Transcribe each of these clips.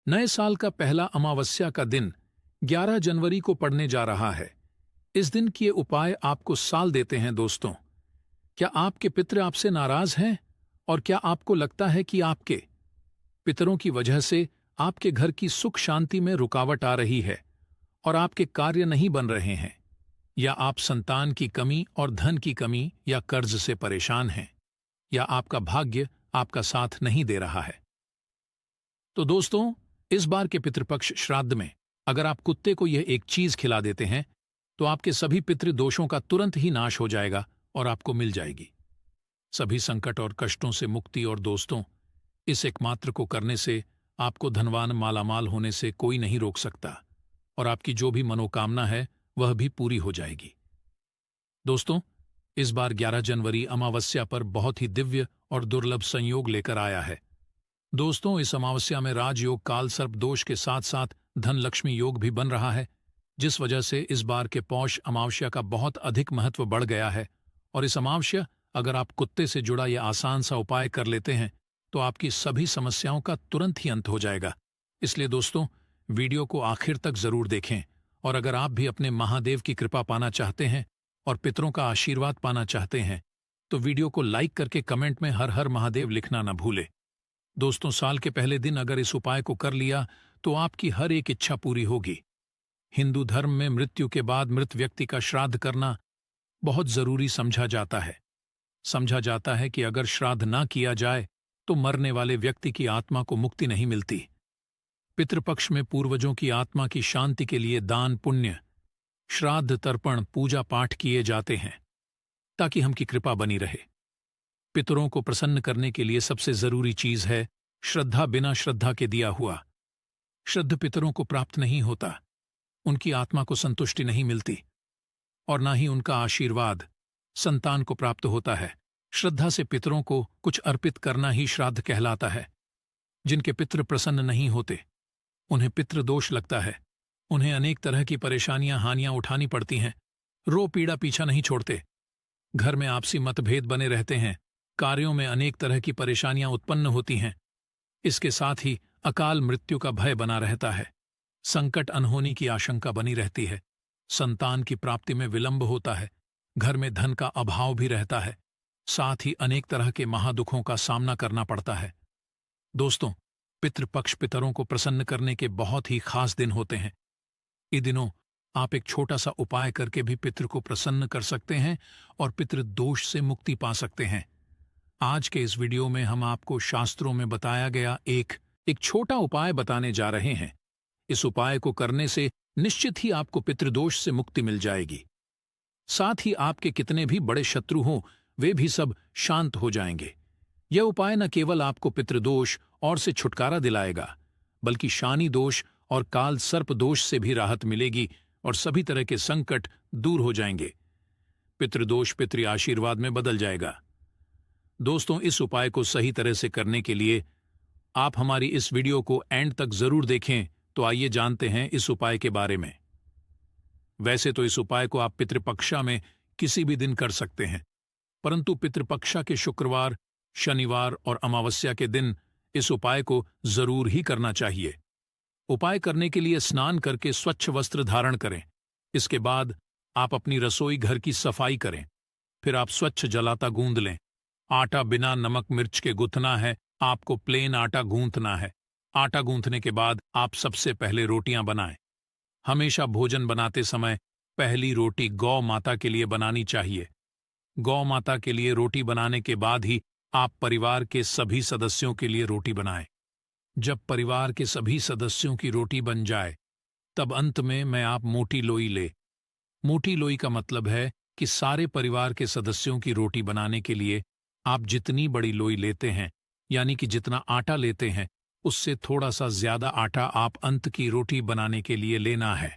नए साल का पहला अमावस्या का दिन 11 जनवरी को पड़ने जा रहा है। इस दिन किए उपाय आपको साल देते हैं दोस्तों। क्या आपके पितृ आपसे नाराज हैं? और क्या आपको लगता है कि आपके पितरों की वजह से आपके घर की सुख शांति में रुकावट आ रही है और आपके कार्य नहीं बन रहे हैं? या आप संतान की कमी और धन की कमी या कर्ज से परेशान हैं? या आपका भाग्य आपका साथ नहीं दे रहा है? तो दोस्तों, इस बार के पितृपक्ष श्राद्ध में अगर आप कुत्ते को यह एक चीज खिला देते हैं तो आपके सभी पितृ दोषों का तुरंत ही नाश हो जाएगा और आपको मिल जाएगी सभी संकट और कष्टों से मुक्ति। और दोस्तों, इस एकमात्र को करने से आपको धनवान मालामाल होने से कोई नहीं रोक सकता और आपकी जो भी मनोकामना है वह भी पूरी हो जाएगी। दोस्तों, इस बार 11 जनवरी अमावस्या पर बहुत ही दिव्य और दुर्लभ संयोग लेकर आया है। दोस्तों, इस अमावस्या में राजयोग काल सर्प दोष के साथ साथ धन लक्ष्मी योग भी बन रहा है, जिस वजह से इस बार के पौष अमावस्या का बहुत अधिक महत्व बढ़ गया है। और इस अमावस्या अगर आप कुत्ते से जुड़ा यह आसान सा उपाय कर लेते हैं तो आपकी सभी समस्याओं का तुरंत ही अंत हो जाएगा। इसलिए दोस्तों, वीडियो को आखिर तक जरूर देखें। और अगर आप भी अपने महादेव की कृपा पाना चाहते हैं और पितरों का आशीर्वाद पाना चाहते हैं तो वीडियो को लाइक करके कमेंट में हर हर महादेव लिखना न भूले। दोस्तों, साल के पहले दिन अगर इस उपाय को कर लिया तो आपकी हर एक इच्छा पूरी होगी। हिंदू धर्म में मृत्यु के बाद मृत व्यक्ति का श्राद्ध करना बहुत जरूरी समझा जाता है। समझा जाता है कि अगर श्राद्ध ना किया जाए तो मरने वाले व्यक्ति की आत्मा को मुक्ति नहीं मिलती। पितृपक्ष में पूर्वजों की आत्मा की शांति के लिए दान पुण्य, श्राद्ध तर्पण, पूजा पाठ किए जाते हैं ताकि हमकी कृपा बनी रहे। पितरों को प्रसन्न करने के लिए सबसे जरूरी चीज है श्रद्धा। बिना श्रद्धा के दिया हुआ श्रद्ध पितरों को प्राप्त नहीं होता, उनकी आत्मा को संतुष्टि नहीं मिलती और ना ही उनका आशीर्वाद संतान को प्राप्त होता है। श्रद्धा से पितरों को कुछ अर्पित करना ही श्राद्ध कहलाता है। जिनके पितृ प्रसन्न नहीं होते उन्हें पितृदोष लगता है, उन्हें अनेक तरह की परेशानियां हानियां उठानी पड़ती हैं, रो पीड़ा पीछा नहीं छोड़ते, घर में आपसी मतभेद बने रहते हैं, कार्यों में अनेक तरह की परेशानियां उत्पन्न होती हैं। इसके साथ ही अकाल मृत्यु का भय बना रहता है, संकट अनहोनी की आशंका बनी रहती है, संतान की प्राप्ति में विलंब होता है, घर में धन का अभाव भी रहता है, साथ ही अनेक तरह के महादुखों का सामना करना पड़ता है। दोस्तों, पितृपक्ष पितरों को प्रसन्न करने के बहुत ही खास दिन होते हैं। इन दिनों आप एक छोटा सा उपाय करके भी पितृ को प्रसन्न कर सकते हैं और पितृदोष से मुक्ति पा सकते हैं। आज के इस वीडियो में हम आपको शास्त्रों में बताया गया एक छोटा उपाय बताने जा रहे हैं। इस उपाय को करने से निश्चित ही आपको पितृदोष से मुक्ति मिल जाएगी। साथ ही आपके कितने भी बड़े शत्रु हों वे भी सब शांत हो जाएंगे। यह उपाय न केवल आपको पितृदोष और से छुटकारा दिलाएगा बल्कि शानी दोष और काल सर्प दोष से भी राहत मिलेगी और सभी तरह के संकट दूर हो जाएंगे। पितृदोष पितृ आशीर्वाद में बदल जाएगा। दोस्तों, इस उपाय को सही तरह से करने के लिए आप हमारी इस वीडियो को एंड तक जरूर देखें। तो आइए जानते हैं इस उपाय के बारे में। वैसे तो इस उपाय को आप पितृपक्षा में किसी भी दिन कर सकते हैं, परंतु पितृपक्षा के शुक्रवार, शनिवार और अमावस्या के दिन इस उपाय को जरूर ही करना चाहिए। उपाय करने के लिए स्नान करके स्वच्छ वस्त्र धारण करें। इसके बाद आप अपनी रसोई घर की सफाई करें। फिर आप स्वच्छ जलाता गूंद लें। आटा बिना नमक मिर्च के गूंथना है, आपको प्लेन आटा गूंथना है। आटा गूंथने के बाद आप सबसे पहले रोटियां बनाएं। हमेशा भोजन बनाते समय पहली रोटी गौ माता के लिए बनानी चाहिए। गौ माता के लिए रोटी बनाने के बाद ही आप परिवार के सभी सदस्यों के लिए रोटी बनाएं। जब परिवार के सभी सदस्यों की रोटी बन जाए तब अंत में आप मोटी लोई ले। मोटी लोई का मतलब है कि सारे परिवार के सदस्यों की रोटी बनाने के लिए आप जितनी बड़ी लोई लेते हैं, यानी कि जितना आटा लेते हैं, उससे थोड़ा सा ज्यादा आटा आप अंत की रोटी बनाने के लिए लेना है।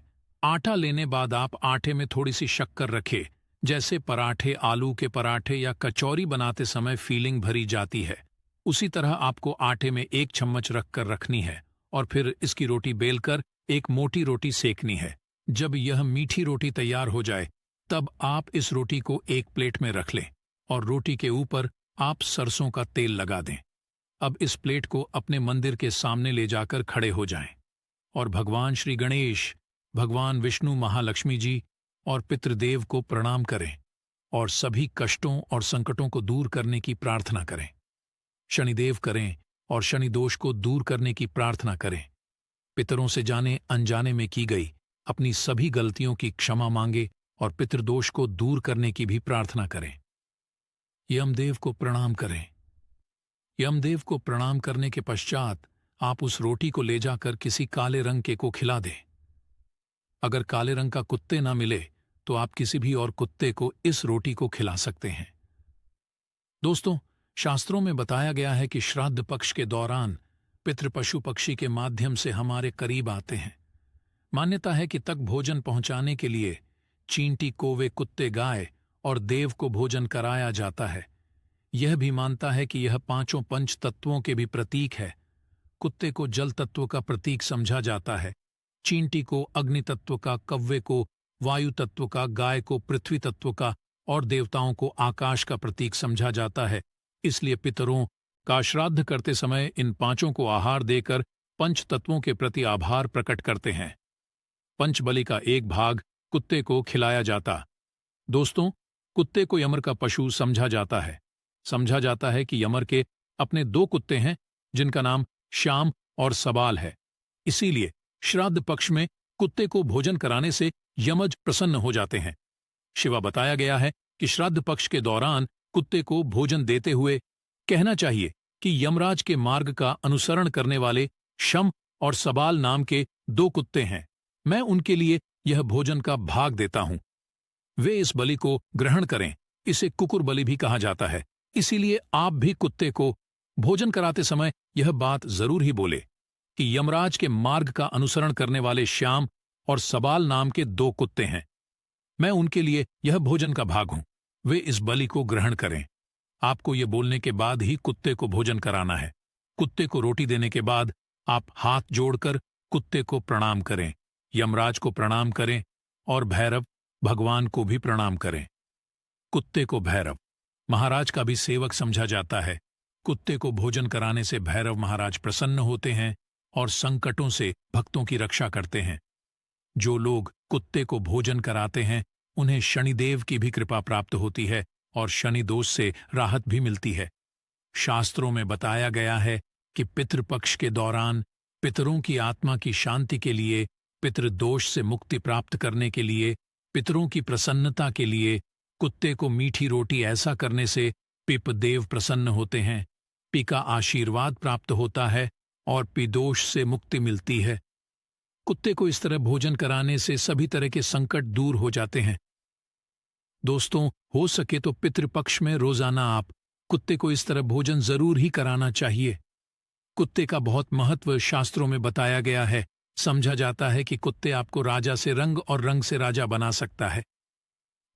आटा लेने बाद आप आटे में थोड़ी सी शक्कर रखें। जैसे पराठे, आलू के पराठे या कचौरी बनाते समय फीलिंग भरी जाती है, उसी तरह आपको आटे में 1 चम्मच रखकर रखनी है और फिर इसकी रोटी बेलकर एक मोटी रोटी सेकनी है। जब यह मीठी रोटी तैयार हो जाए तब आप इस रोटी को एक प्लेट में रख लें और रोटी के ऊपर आप सरसों का तेल लगा दें। अब इस प्लेट को अपने मंदिर के सामने ले जाकर खड़े हो जाएं और भगवान श्री गणेश, भगवान विष्णु, महालक्ष्मी जी और पितृदेव को प्रणाम करें और सभी कष्टों और संकटों को दूर करने की प्रार्थना करें। शनिदेव करें और शनि दोष को दूर करने की प्रार्थना करें। पितरों से जाने अनजाने में की गई अपनी सभी गलतियों की क्षमा मांगे और पितृदोष को दूर करने की भी प्रार्थना करें। यमदेव को प्रणाम करें। यमदेव को प्रणाम करने के पश्चात आप उस रोटी को ले जाकर किसी काले रंग के को खिला दें। अगर काले रंग का कुत्ते ना मिले तो आप किसी भी और कुत्ते को इस रोटी को खिला सकते हैं। दोस्तों, शास्त्रों में बताया गया है कि श्राद्ध पक्ष के दौरान पितृ पशु पक्षी के माध्यम से हमारे करीब आते हैं। मान्यता है कि तक भोजन पहुंचाने के लिए चींटी, कौवे, कुत्ते, गाय और देव को भोजन कराया जाता है। यह भी मानता है कि यह पांचों पंच तत्वों के भी प्रतीक है। कुत्ते को जल तत्व का प्रतीक समझा जाता है, चींटी को अग्नि तत्व का, कौवे को वायु तत्व का, गाय को पृथ्वी तत्व का और देवताओं को आकाश का प्रतीक समझा जाता है। इसलिए पितरों का श्राद्ध करते समय इन पांचों को आहार देकर पंच तत्वों के प्रति आभार प्रकट करते हैं। पंचबलि का एक भाग कुत्ते को खिलाया जाता। दोस्तों, कुत्ते को यमर का पशु समझा जाता है। समझा जाता है कि यमर के अपने 2 कुत्ते हैं जिनका नाम श्याम और सबाल है। इसीलिए श्राद्ध पक्ष में कुत्ते को भोजन कराने से यमज प्रसन्न हो जाते हैं। शिवा बताया गया है कि श्राद्ध पक्ष के दौरान कुत्ते को भोजन देते हुए कहना चाहिए कि यमराज के मार्ग का अनुसरण करने वाले शम और सबाल नाम के 2 कुत्ते हैं, मैं उनके लिए यह भोजन का भाग देता हूं। वे इस बलि को ग्रहण करें। इसे कुकुर बलि भी कहा जाता है। इसीलिए आप भी कुत्ते को भोजन कराते समय यह बात जरूर ही बोले कि यमराज के मार्ग का अनुसरण करने वाले श्याम और सबाल नाम के 2 कुत्ते हैं, मैं उनके लिए यह भोजन का भाग हूं, वे इस बलि को ग्रहण करें। आपको ये बोलने के बाद ही कुत्ते को भोजन कराना है। कुत्ते को रोटी देने के बाद आप हाथ जोड़कर कुत्ते को प्रणाम करें, यमराज को प्रणाम करें और भैरव भगवान को भी प्रणाम करें। कुत्ते को भैरव महाराज का भी सेवक समझा जाता है। कुत्ते को भोजन कराने से भैरव महाराज प्रसन्न होते हैं और संकटों से भक्तों की रक्षा करते हैं। जो लोग कुत्ते को भोजन कराते हैं उन्हें शनिदेव की भी कृपा प्राप्त होती है और शनि दोष से राहत भी मिलती है। शास्त्रों में बताया गया है कि पितृपक्ष के दौरान पितरों की आत्मा की शांति के लिए, पितृदोष से मुक्ति प्राप्त करने के लिए, पितरों की प्रसन्नता के लिए कुत्ते को मीठी रोटी ऐसा करने से पिपदेव प्रसन्न होते हैं, पी का आशीर्वाद प्राप्त होता है और पिदोष से मुक्ति मिलती है। कुत्ते को इस तरह भोजन कराने से सभी तरह के संकट दूर हो जाते हैं। दोस्तों, हो सके तो पितृपक्ष में रोजाना आप कुत्ते को इस तरह भोजन जरूर ही कराना चाहिए। कुत्ते का बहुत महत्व शास्त्रों में बताया गया है। समझा जाता है कि कुत्ते आपको राजा से रंग और रंग से राजा बना सकता है।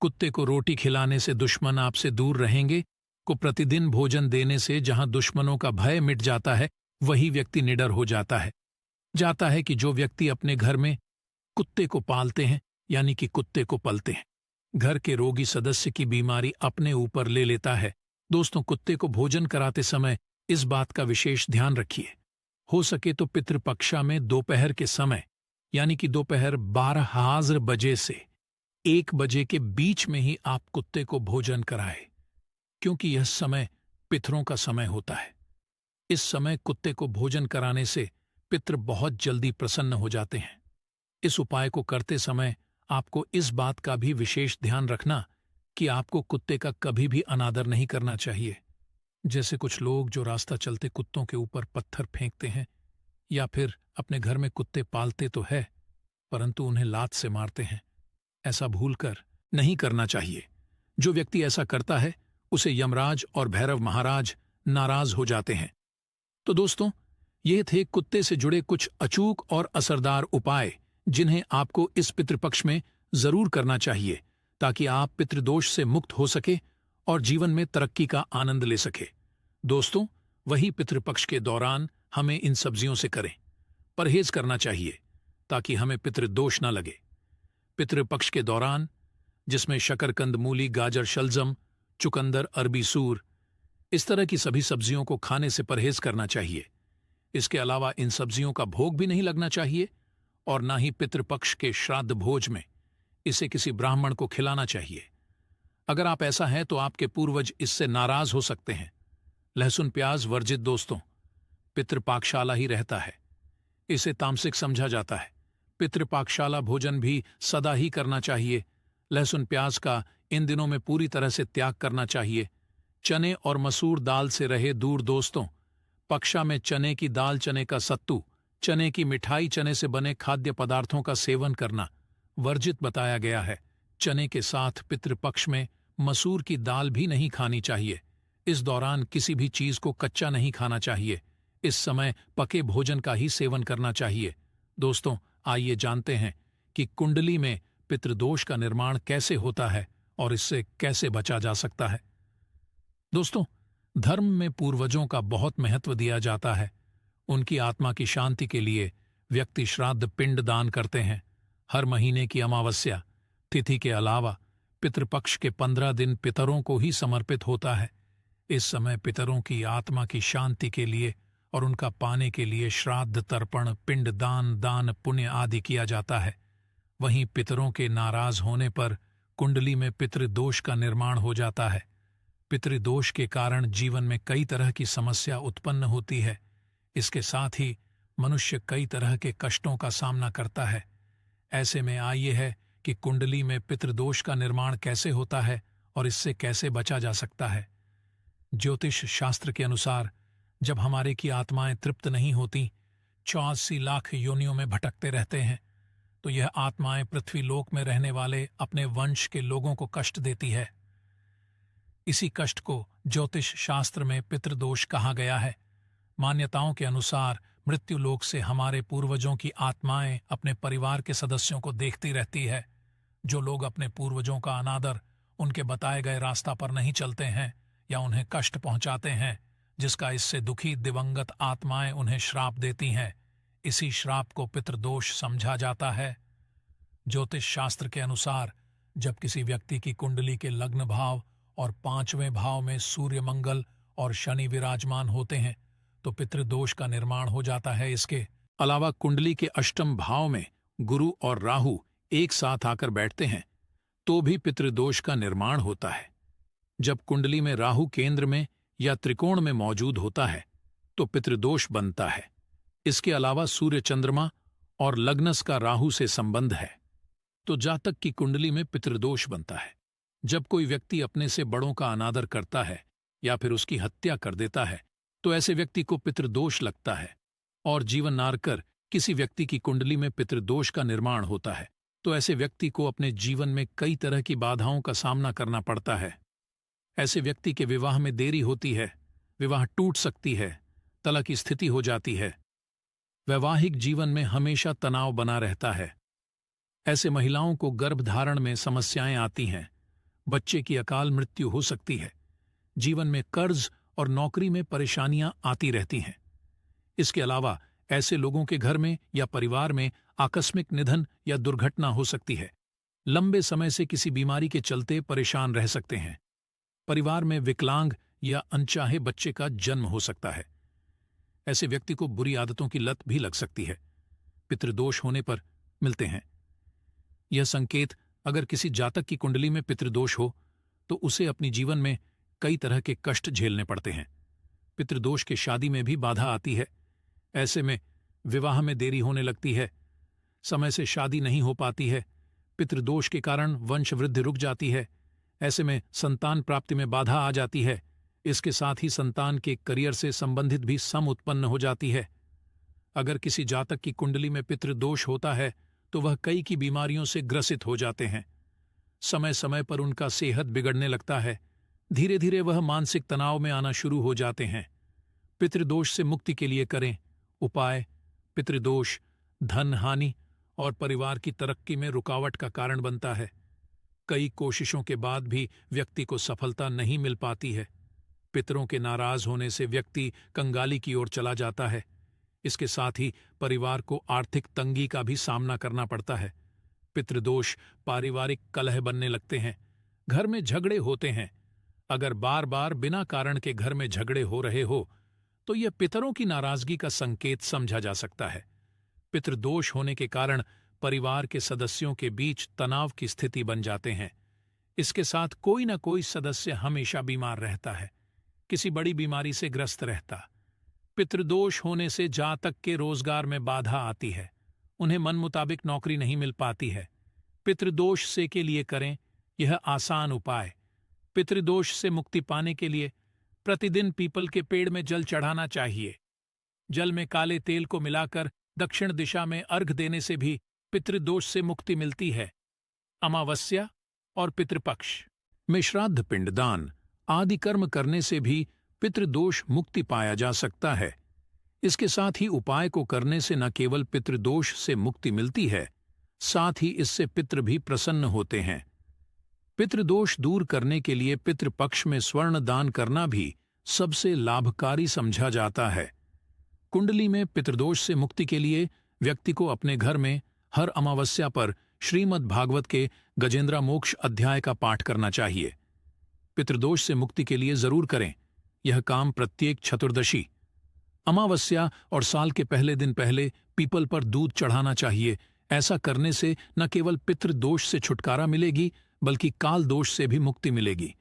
कुत्ते को रोटी खिलाने से दुश्मन आपसे दूर रहेंगे। को प्रतिदिन भोजन देने से जहां दुश्मनों का भय मिट जाता है वही व्यक्ति निडर हो जाता है कि जो व्यक्ति अपने घर में कुत्ते को पालते हैं, यानी कि कुत्ते को पलते हैं, घर के रोगी सदस्य की बीमारी अपने ऊपर ले लेता है। दोस्तों, कुत्ते को भोजन कराते समय इस बात का विशेष ध्यान रखिए। हो सके तो पितृपक्षा में दोपहर के समय, यानी कि दोपहर 12 बजे से 1 बजे के बीच में ही आप कुत्ते को भोजन कराएं, क्योंकि यह समय पितरों का समय होता है। इस समय कुत्ते को भोजन कराने से पितृ बहुत जल्दी प्रसन्न हो जाते हैं। इस उपाय को करते समय आपको इस बात का भी विशेष ध्यान रखना कि आपको कुत्ते का कभी भी अनादर नहीं करना चाहिए। जैसे कुछ लोग जो रास्ता चलते कुत्तों के ऊपर पत्थर फेंकते हैं, या फिर अपने घर में कुत्ते पालते तो है परंतु उन्हें लात से मारते हैं। ऐसा भूलकर नहीं करना चाहिए। जो व्यक्ति ऐसा करता है उसे यमराज और भैरव महाराज नाराज हो जाते हैं। तो दोस्तों, ये थे कुत्ते से जुड़े कुछ अचूक और असरदार उपाय जिन्हें आपको इस पितृपक्ष में जरूर करना चाहिए, ताकि आप पितृदोष से मुक्त हो सके और जीवन में तरक्की का आनंद ले सके। दोस्तों, वही पितृपक्ष के दौरान हमें इन सब्जियों से करें, परहेज करना चाहिए ताकि हमें पितृदोष न लगे। पितृपक्ष के दौरान, जिसमें शकरकंद, मूली, गाजर, शलजम, चुकंदर, अरबी सूर, इस तरह की सभी सब्जियों को खाने से परहेज करना चाहिए। इसके अलावा इन सब्जियों का भोग भी नहीं लगना चाहिए और न ही पितृपक्ष के श्राद्ध भोज में इसे किसी ब्राह्मण को खिलाना चाहिए। अगर आप ऐसा है तो आपके पूर्वज इससे नाराज हो सकते हैं। लहसुन प्याज वर्जित दोस्तों, पितृपाकशाला ही रहता है, इसे तामसिक समझा जाता है। पितृपाकशाला भोजन भी सदा ही करना चाहिए। लहसुन प्याज का इन दिनों में पूरी तरह से त्याग करना चाहिए। चने और मसूर दाल से रहे दूर दोस्तों। पक्षा में चने की दाल, चने का सत्तू, चने की मिठाई, चने से बने खाद्य पदार्थों का सेवन करना वर्जित बताया गया है। चने के साथ पितृपक्ष में मसूर की दाल भी नहीं खानी चाहिए। इस दौरान किसी भी चीज को कच्चा नहीं खाना चाहिए। इस समय पके भोजन का ही सेवन करना चाहिए। दोस्तों, आइए जानते हैं कि कुंडली में पितृदोष का निर्माण कैसे होता है और इससे कैसे बचा जा सकता है। दोस्तों, धर्म में पूर्वजों का बहुत महत्व दिया जाता है। उनकी आत्मा की शांति के लिए व्यक्ति श्राद्ध पिंड दान करते हैं। हर महीने की अमावस्या तिथि के अलावा पितृपक्ष के 15 दिन पितरों को ही समर्पित होता है। इस समय पितरों की आत्मा की शांति के लिए और उनका पाने के लिए श्राद्ध, तर्पण, पिंड दान, दान पुण्य आदि किया जाता है। वहीं पितरों के नाराज होने पर कुंडली में पितृदोष का निर्माण हो जाता है। पितृदोष के कारण जीवन में कई तरह की समस्या उत्पन्न होती है। इसके साथ ही मनुष्य कई तरह के कष्टों का सामना करता है। ऐसे में आइए है कि कुंडली में पितृदोष का निर्माण कैसे होता है और इससे कैसे बचा जा सकता है। ज्योतिष शास्त्र के अनुसार जब हमारे की आत्माएं तृप्त नहीं होती, 84 लाख योनियों में भटकते रहते हैं, तो यह आत्माएं पृथ्वी लोक में रहने वाले अपने वंश के लोगों को कष्ट देती है। इसी कष्ट को ज्योतिष शास्त्र में पितृदोष कहा गया है। मान्यताओं के अनुसार मृत्यु लोक से हमारे पूर्वजों की आत्माएं अपने परिवार के सदस्यों को देखती रहती है। जो लोग अपने पूर्वजों का अनादर, उनके बताए गए रास्ता पर नहीं चलते हैं या उन्हें कष्ट पहुंचाते हैं, जिसका इससे दुखी दिवंगत आत्माएं उन्हें श्राप देती हैं, इसी श्राप को पितृदोष समझा जाता है। ज्योतिष शास्त्र के अनुसार जब किसी व्यक्ति की कुंडली के लग्न भाव और 5वें भाव में सूर्य, मंगल और शनि विराजमान होते हैं तो पितृदोष का निर्माण हो जाता है। इसके अलावा कुंडली के अष्टम भाव में गुरु और राहु एक साथ आकर बैठते हैं तो भी पितृदोष का निर्माण होता है। जब कुंडली में राहु केंद्र में या त्रिकोण में मौजूद होता है तो पितृदोष बनता है। इसके अलावा सूर्य, चंद्रमा और लग्नस का राहु से संबंध है तो जातक की कुंडली में पितृदोष बनता है। जब कोई व्यक्ति अपने से बड़ों का अनादर करता है या फिर उसकी हत्या कर देता है तो ऐसे व्यक्ति को पितृदोष लगता है। और जीवन नारकर किसी व्यक्ति की कुंडली में पितृदोष का निर्माण होता है तो ऐसे व्यक्ति को अपने जीवन में कई तरह की बाधाओं का सामना करना पड़ता है। ऐसे व्यक्ति के विवाह में देरी होती है, विवाह टूट सकती है, तलाक की स्थिति हो जाती है। वैवाहिक जीवन में हमेशा तनाव बना रहता है। ऐसे महिलाओं को गर्भधारण में समस्याएं आती हैं, बच्चे की अकाल मृत्यु हो सकती है, जीवन में कर्ज और नौकरी में परेशानियां आती रहती हैं। इसके अलावा ऐसे लोगों के घर में या परिवार में आकस्मिक निधन या दुर्घटना हो सकती है। लंबे समय से किसी बीमारी के चलते परेशान रह सकते हैं। परिवार में विकलांग या अनचाहे बच्चे का जन्म हो सकता है। ऐसे व्यक्ति को बुरी आदतों की लत भी लग सकती है। पितृदोष होने पर मिलते हैं यह संकेत। अगर किसी जातक की कुंडली में पितृदोष हो तो उसे अपनी जीवन में कई तरह के कष्ट झेलने पड़ते हैं। पितृदोष के शादी में भी बाधा आती है। ऐसे में विवाह में देरी होने लगती है, समय से शादी नहीं हो पाती है। पितृदोष के कारण वंश वृद्धि रुक जाती है। ऐसे में संतान प्राप्ति में बाधा आ जाती है। इसके साथ ही संतान के करियर से संबंधित भी सम उत्पन्न हो जाती है। अगर किसी जातक की कुंडली में पितृदोष होता है तो वह कई की बीमारियों से ग्रसित हो जाते हैं। समय समय पर उनका सेहत बिगड़ने लगता है। धीरे धीरे वह मानसिक तनाव में आना शुरू हो जाते हैं। पितृदोष से मुक्ति के लिए करें उपाय। पितृदोष धन हानि और परिवार की तरक्की में रुकावट का कारण बनता है। कई कोशिशों के बाद भी व्यक्ति को सफलता नहीं मिल पाती है। पितरों के नाराज होने से व्यक्ति कंगाली की ओर चला जाता है। इसके साथ ही परिवार को आर्थिक तंगी का भी सामना करना पड़ता है। पितृदोष पारिवारिक कलह बनने लगते हैं, घर में झगड़े होते हैं, अगर बार बार बिना कारण के घर में झगड़े हो रहे हो तो यह पितरों की नाराजगी का संकेत समझा जा सकता है। पितृदोष होने के कारण परिवार के सदस्यों के बीच तनाव की स्थिति बन जाते हैं। इसके साथ कोई न कोई सदस्य हमेशा बीमार रहता है, किसी बड़ी बीमारी से ग्रस्त रहता। पितृदोष होने से जातक के रोजगार में बाधा आती है, उन्हें मन मुताबिक नौकरी नहीं मिल पाती है। पितृदोष से के लिए करें यह आसान उपाय। पितृदोष से मुक्ति पाने के लिए प्रतिदिन पीपल के पेड़ में जल चढ़ाना चाहिए। जल में काले तेल को मिलाकर दक्षिण दिशा में अर्घ देने से भी पितृदोष से मुक्ति मिलती है। अमावस्या और पितृपक्ष में श्राद्ध पिंडदान आदि कर्म करने से भी पितृदोष मुक्ति पाया जा सकता है। इसके साथ ही उपाय को करने से न केवल पितृदोष से मुक्ति मिलती है, साथ ही इससे पितृ भी प्रसन्न होते हैं। पितृदोष दूर करने के लिए पितृपक्ष में स्वर्ण दान करना भी सबसे लाभकारी समझा जाता है। कुंडली में पितृदोष से मुक्ति के लिए व्यक्ति को अपने घर में हर अमावस्या पर श्रीमद् भागवत के गजेंद्र मोक्ष अध्याय का पाठ करना चाहिए। पितृदोष से मुक्ति के लिए जरूर करें यह काम प्रत्येक चतुर्दशी, अमावस्या और साल के पहले दिन पहले पीपल पर दूध चढ़ाना चाहिए। ऐसा करने से न केवल पितृदोष से छुटकारा मिलेगी बल्कि काल दोष से भी मुक्ति मिलेगी।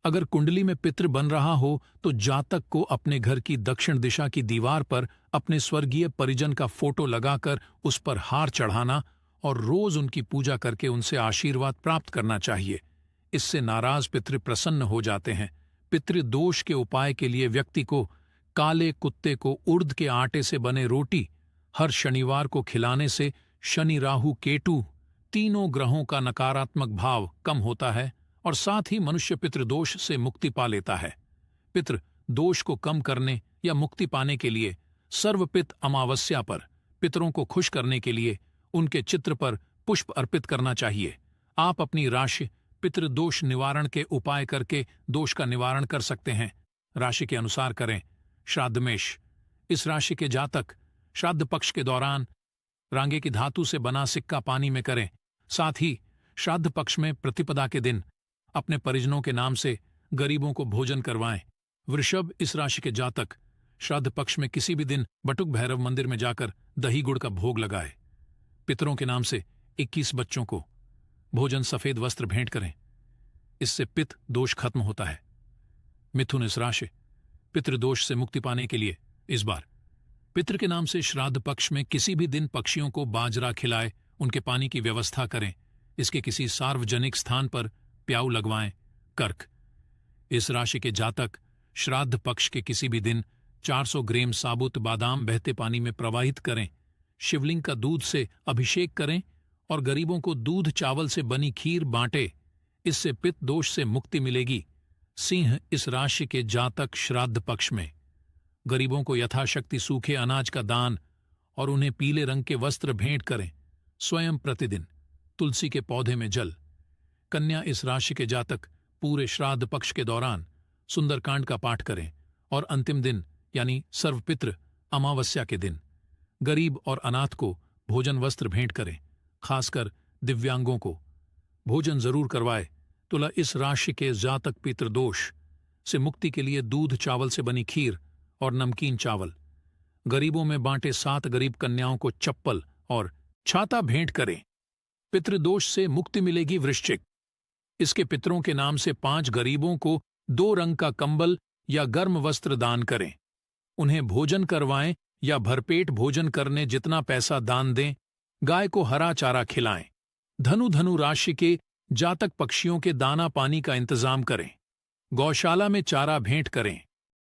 अगर कुंडली में पितृ बन रहा हो तो जातक को अपने घर की दक्षिण दिशा की दीवार पर अपने स्वर्गीय परिजन का फोटो लगाकर उस पर हार चढ़ाना और रोज उनकी पूजा करके उनसे आशीर्वाद प्राप्त करना चाहिए। इससे नाराज पितृ प्रसन्न हो जाते हैं। पितृदोष के उपाय के लिए व्यक्ति को काले कुत्ते को उड़द के आटे से बने रोटी हर शनिवार को खिलाने से शनि, राहु, केतु तीनों ग्रहों का नकारात्मक भाव कम होता है और साथ ही मनुष्य पितृदोष से मुक्ति पा लेता है। पितृ दोष को कम करने या मुक्ति पाने के लिए सर्वपित अमावस्या पर पितरों को खुश करने के लिए उनके चित्र पर पुष्प अर्पित करना चाहिए। आप अपनी राशि पितृदोष निवारण के उपाय करके दोष का निवारण कर सकते हैं। राशि के अनुसार करें। श्राद्धमेष, इस राशि के जातक श्राद्ध पक्ष के दौरान रांगे की धातु से बना सिक्का पानी में करें। साथ ही श्राद्ध पक्ष में प्रतिपदा के दिन अपने परिजनों के नाम से गरीबों को भोजन करवाएं। वृषभ, इस राशि के जातक श्राद्ध पक्ष में किसी भी दिन बटुक भैरव मंदिर में जाकर दही गुड़ का भोग लगाए। पितरों के नाम से 21 बच्चों को भोजन सफेद वस्त्र भेंट करें, इससे पित्त दोष खत्म होता है। मिथुन, इस राशि पितृदोष से मुक्ति पाने के लिए इस बार पितृ के नाम से श्राद्ध पक्ष में किसी भी दिन पक्षियों को बाजरा खिलाए, उनके पानी की व्यवस्था करें। इसके किसी सार्वजनिक स्थान पर प्याऊ लगवाएं। कर्क, इस राशि के जातक श्राद्ध पक्ष के किसी भी दिन 400 ग्राम साबुत बादाम बहते पानी में प्रवाहित करें, शिवलिंग का दूध से अभिषेक करें और गरीबों को दूध चावल से बनी खीर बांटे। इससे पित्त दोष से मुक्ति मिलेगी। सिंह, इस राशि के जातक श्राद्ध पक्ष में गरीबों को यथाशक्ति सूखे अनाज का दान और उन्हें पीले रंग के वस्त्र भेंट करें। स्वयं प्रतिदिन तुलसी के पौधे में जल। कन्या, इस राशि के जातक पूरे श्राद्ध पक्ष के दौरान सुंदरकांड का पाठ करें और अंतिम दिन यानी सर्वपितृ अमावस्या के दिन गरीब और अनाथ को भोजन वस्त्र भेंट करें। खासकर दिव्यांगों को भोजन जरूर करवाए। तुला, इस राशि के जातक पितृदोष से मुक्ति के लिए दूध चावल से बनी खीर और नमकीन चावल गरीबों में बांटे। 7 गरीब कन्याओं को चप्पल और छाता भेंट करें। पितृदोष से मुक्ति मिलेगी। वृश्चिक, इसके पितरों के नाम से 5 गरीबों को 2 रंग का कंबल या गर्म वस्त्र दान करें। उन्हें भोजन करवाएं या भरपेट भोजन करने जितना पैसा दान दें। गाय को हरा चारा खिलाएं। धनु राशि के जातक पक्षियों के दाना पानी का इंतजाम करें। गौशाला में चारा भेंट करें।